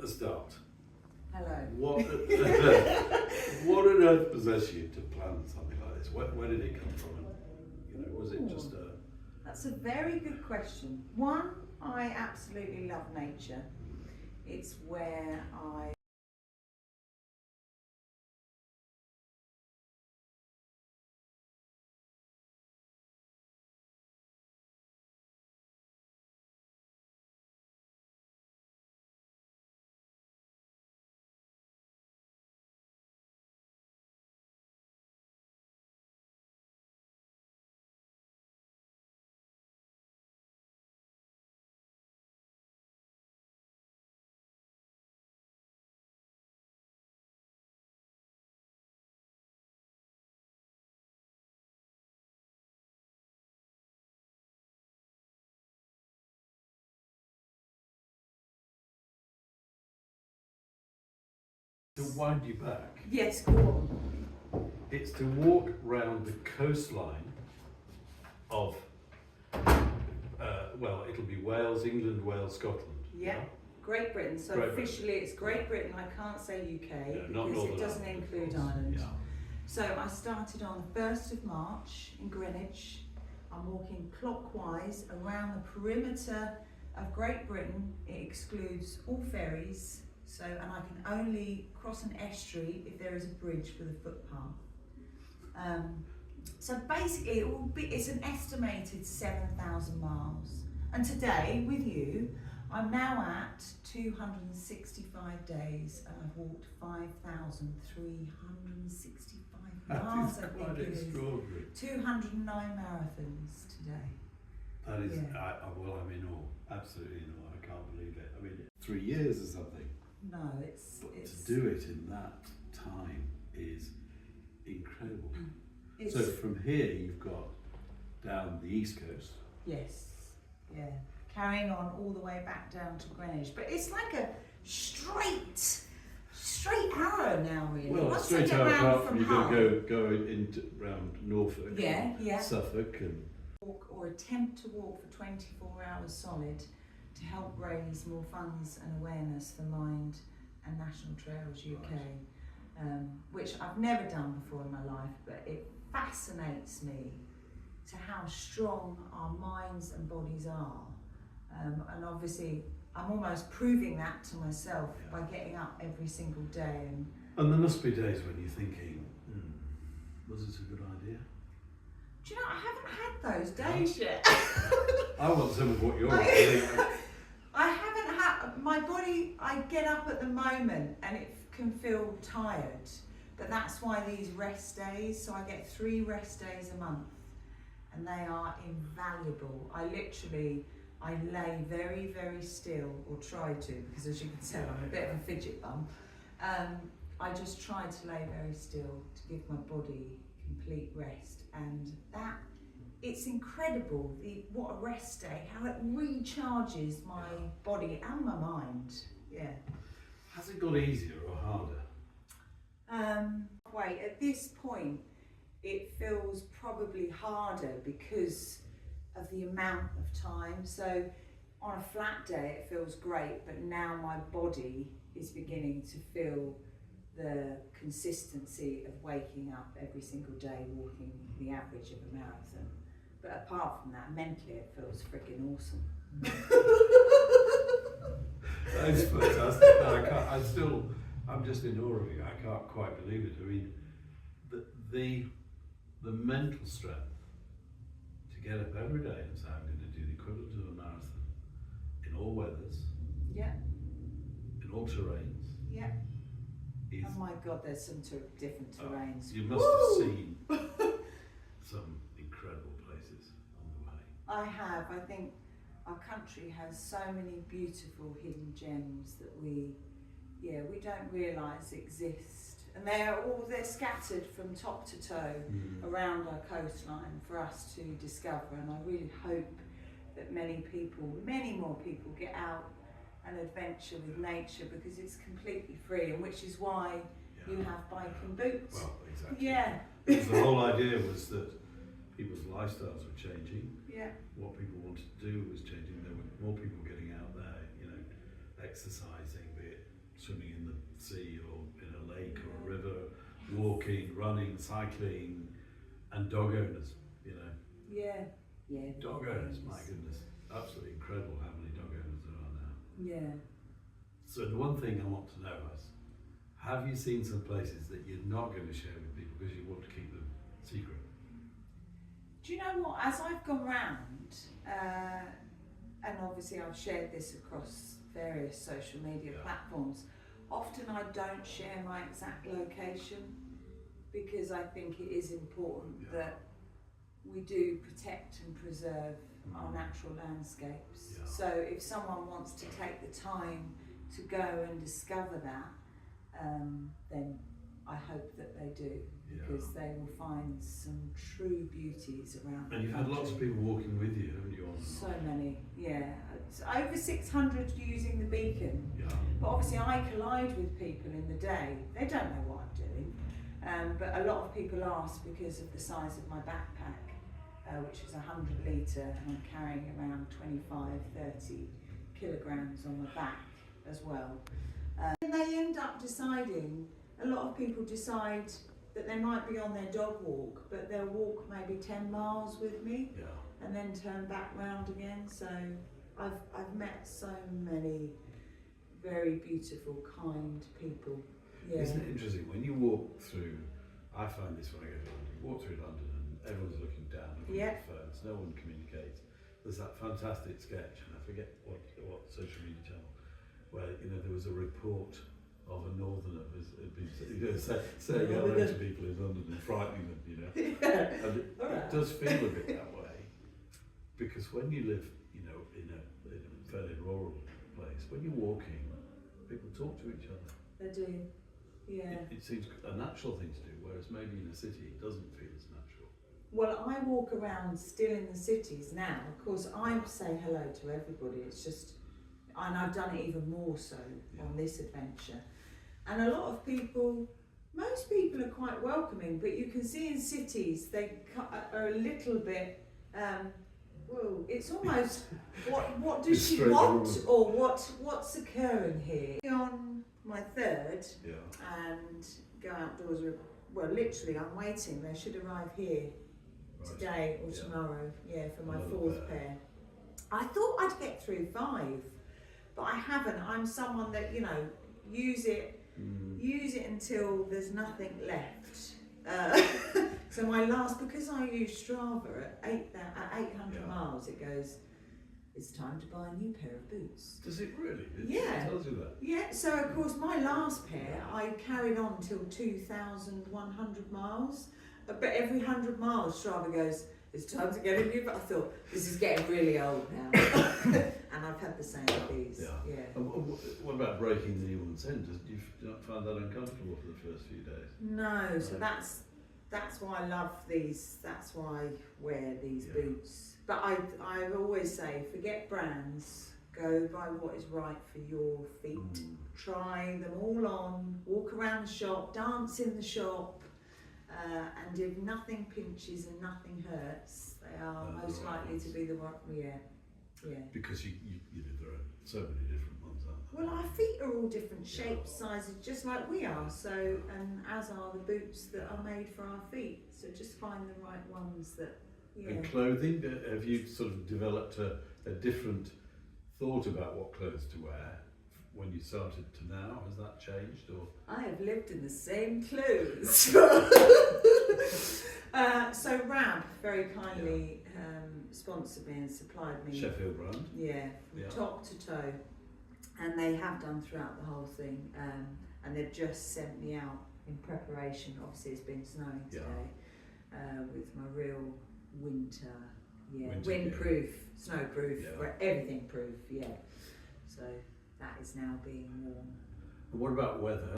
the start. Hello. What what on earth possessed you to plan something like this? Where did it come from? Was it just a... That's a very good question. One, I absolutely love nature. It's where I To wind you back, Yes, go on. it's to walk round the coastline of, well, it'll be Wales, England, Wales, Scotland. Yeah. Great Britain. So Great officially it's Great Britain. I can't say UK not because Northern it doesn't Ireland, of include course. Ireland. Yeah. So I started on the 1st of March in Greenwich. I'm walking clockwise around the perimeter of Great Britain. It excludes all ferries. So, and I can only cross an estuary if there is a bridge with a footpath. So basically it's an estimated 7,000 miles. And today with you, I'm now at 265 days and I've walked 5,365 miles. That is quite extraordinary. 209 marathons today. That is, Yeah. well, I'm in awe, absolutely in awe. I can't believe it. I mean, 3 years or something. No, it's To do it in that time is incredible. it's, So from here you've got down the east coast. yes, yeah, carrying on all the way back down to Greenwich, but it's like a straight arrow now, really. Well, Once I straight get out round apart from from you've got Hull, to go into round Norfolk, yeah, yeah, Suffolk, and walk or attempt to walk for 24 hours solid to help raise more funds and awareness for Mind and National Trails UK, which I've never done before in my life, but it fascinates me to how strong our minds and bodies are, and obviously I'm almost proving that to myself by getting up every single day. And there must be days when you're thinking, was this a good idea? Do you know, I haven't had those days yet. I want some of what you're saying. I haven't had, my body, I get up at the moment and it can feel tired, but that's why these rest days, so I get 3 rest days a month and they are invaluable. I lay very, very still, or try to, because as you can tell I'm a bit of a fidget bum. I just try to lay very still to give my body complete rest, and that, it's incredible what a rest day, how it recharges my body and my mind. Yeah. Has it got easier or harder? Wait, at this point it feels probably harder because of the amount of time. So on a flat day it feels great, but now my body is beginning to feel the consistency of waking up every single day, walking the average of a marathon. But apart from that, mentally it feels freaking awesome. That's fantastic. I'm just in awe of you. I can't quite believe it. I mean, the mental strength to get up every day and say, I'm going to do the equivalent of a marathon in all weathers, Yeah, in all terrains. yeah. Is, Oh my God, there's some different terrains. you must have seen some incredible places on the way. I have. I think our country has so many beautiful hidden gems that we don't realise exist. And they're scattered from top to toe around our coastline for us to discover. And I really hope that many more people get out and adventure with nature, because it's completely free, and which is why you have biking boots. Well, exactly. Yeah. Because the whole idea was that people's lifestyles were changing. Yeah. What people wanted to do was changing. There were more people getting out there, exercising, be it swimming in the sea or in a lake or a river, walking, running, cycling, and dog owners, you know. Yeah. Dog owners, my goodness, absolutely incredible how many dog owners there are now. Yeah. So the one thing I want to know is, have you seen some places that you're not going to share with people because you want to keep them secret? Do you know what? As I've gone round, and obviously I've shared this across various social media platforms, often I don't share my exact location because I think it is important that we do protect and preserve our natural landscapes. Yeah. So if someone wants to take the time to go and discover that, then I hope that they do, because they will find some true beauties around. And you've had lots of people walking with you, haven't you? So many, It's over 600 using the beacon. Yeah. But obviously I collide with people in the day. They don't know what I'm doing. But a lot of people ask because of the size of my backpack, which is 100 litre, and I'm carrying around 25-30 kilograms on my back as well. And they end up deciding, a lot of people decide that they might be on their dog walk, but they'll walk maybe 10 miles with me and then turn back round again. So I've met so many very beautiful, kind people. Isn't it interesting when you walk through? I find this when I go to London. You walk through London and everyone's looking down at their phones. No one communicates. There's that fantastic sketch, and I forget what social media channel, where there was a report of a northerner had been saying hello to people in London and frightening them. And it does feel a bit that way, because when you live, in a fairly rural place, when you're walking, people talk to each other. They do. Yeah. It seems a natural thing to do, whereas maybe in a city it doesn't feel as natural. Well, I walk around still in the cities now. Of course, I say hello to everybody. It's just, and I've done it even more so on this adventure. And a lot of people, most people are quite welcoming, but you can see in cities they are a little bit, well, it's almost, what does she want, or what's occurring here? On my third, and go outdoors with, well, literally I'm waiting, they should arrive here today or tomorrow, for my fourth pair. I thought I'd get through 5, but I haven't. I'm someone that, use it until there's nothing left. So my last, because I use Strava at 800 miles, it goes, it's time to buy a new pair of boots. Does it really? It tells you that? Yeah, so of course my last pair, I carried on till 2,100 miles. But every 100 miles, Strava goes, it's time to get a new, but I thought, this is getting really old now. And I've had the same with these. And what about breaking the newborn's end? Do you not find that uncomfortable for the first few days? No, so that's why I love these, that's why I wear these boots. But I always say, forget brands, go by what is right for your feet. Try them all on, walk around the shop, dance in the shop. And if nothing pinches and nothing hurts, they are most likely to be the one. Because you there are so many different ones, aren't there? Well, our feet are all different shapes, sizes, just like we are. So, and as are the boots that are made for our feet. So just find the right ones that. And clothing, have you sort of developed a different thought about what clothes to wear when you started to now? Has that changed, or? I have lived in the same clothes. So Rab very kindly sponsored me and supplied me. Sheffield brand. From top to toe, and they have done throughout the whole thing. And they've just sent me out in preparation. Obviously, it's been snowing today with my real winter windproof, snowproof, everything proof. So that is now being worn. And what about weather?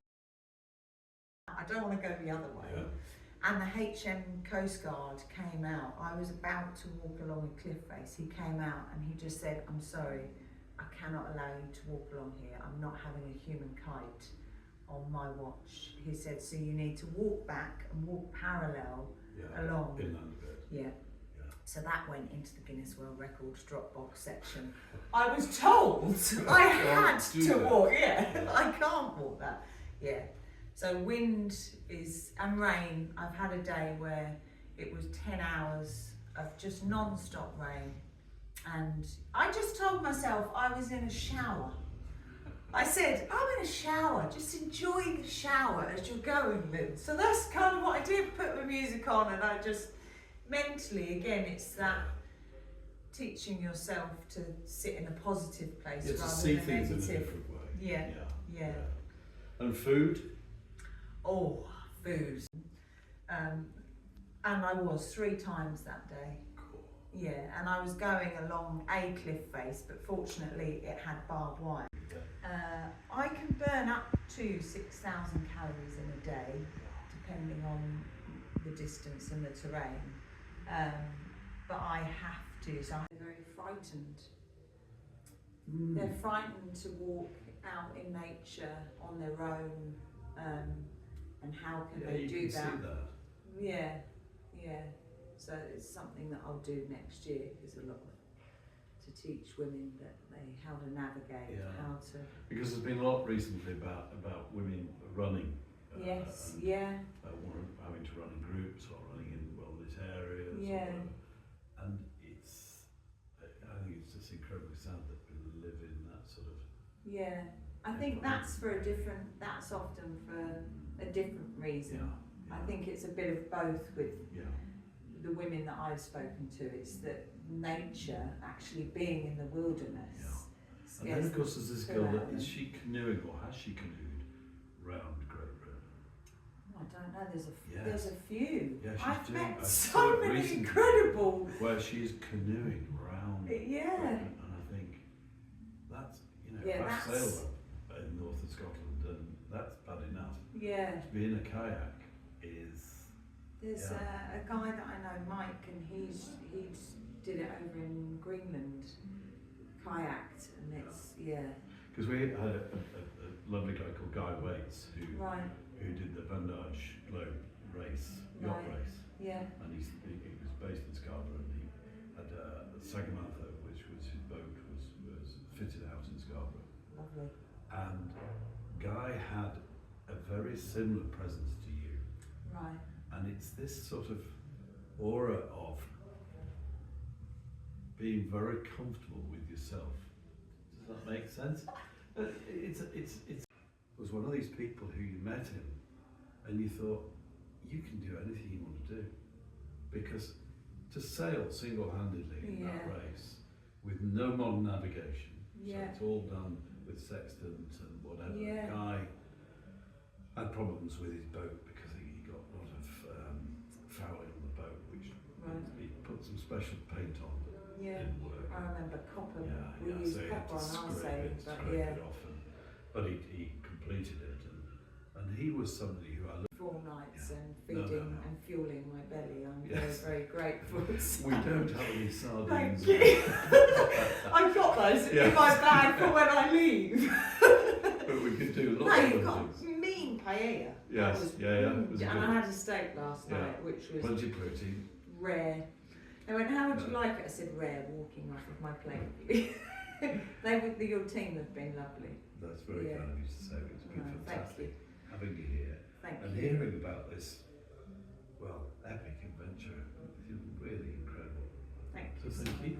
I don't want to go the other way. And the HM Coast Guard came out. I was about to walk along a cliff face. He came out and he just said, I'm sorry, I cannot allow you to walk along here. I'm not having a human kite on my watch. He said, so you need to walk back and walk parallel along. Inland a bit. So that went into the Guinness World Records Dropbox section. I was told I had to walk. Yeah, I can't walk that. Yeah. So wind and rain. I've had a day where it was 10 hours of just non-stop rain, and I just told myself I was in a shower. I said, I'm in a shower, just enjoy the shower as you're going, Lynn. So that's kind of what I did, put my music on, and I just mentally, again, it's that teaching yourself to sit in a positive place rather to see than things negative. in a different way. Yeah. And food? Oh, food. And I was 3 times that day. Cool. Yeah, and I was going along a cliff face, but fortunately it had barbed wire. I can burn up to 6,000 calories in a day, depending on the distance and the terrain. But I have to, so I'm very frightened. They're frightened to walk out in nature on their own, and how can they do that? See that? Yeah. So it's something that I'll do next year, because to teach women that how to navigate, how to. Because there's been a lot recently about women running. Yes. Or having to run in groups or running in wilderness areas. Yeah. And I think it's just incredibly sad that we live in that sort of. Yeah, I think that's often for a different reason. Yeah. I think it's a bit of both with the women that I've spoken to. It's that nature, actually being in the wilderness. Yeah. And then of course there's this girl that is she canoeing, or has she canoed round Great Britain? I don't know. There's a few. Yeah, I've met I so many incredible. Where she's canoeing round. Yeah. Britain, and I think that's I've sailed up in north of Scotland, and that's bad enough. Yeah. To be in a kayak is. There's a guy that I know, Mike, and he did it over in Greenland, kayaked, and it's Because we had a lovely guy called Guy Waits who did the Vandage Globe race, yacht race. Yeah. And he was based in Scarborough, and he had a Sagamantha, which was his boat, was fitted out in Scarborough. Lovely. And Guy had a very similar presence to you. Right. And it's this sort of aura of being very comfortable with yourself. Does that make sense? It was one of these people who you met him and you thought, you can do anything you want to do. Because to sail single-handedly in that race with no modern navigation, so it's all done with sextant and whatever. Guy had problems with his boat because he got a lot of fouling on the boat, which he put some special paint on. Didn't work. I remember copper. We So used he had copper to on our scrape side, it off, but he completed it, and he was somebody who I looked 4 nights and feeding and fueling my belly. I'm very, very grateful. We don't have any sardines. Thank you. I've got those in my bag for when I leave. But we could do lots of you've got things. mean paella. Yes, it was and good. I had a steak last night, which was Plenty of protein. rare. They went, how would you like it? I said, rare, walking off of my plate. Your team have been lovely. That's very kind of you to say. It's been fantastic having you here. Thank and you. hearing about this, epic adventure. It's really incredible. Thank you. So thank you.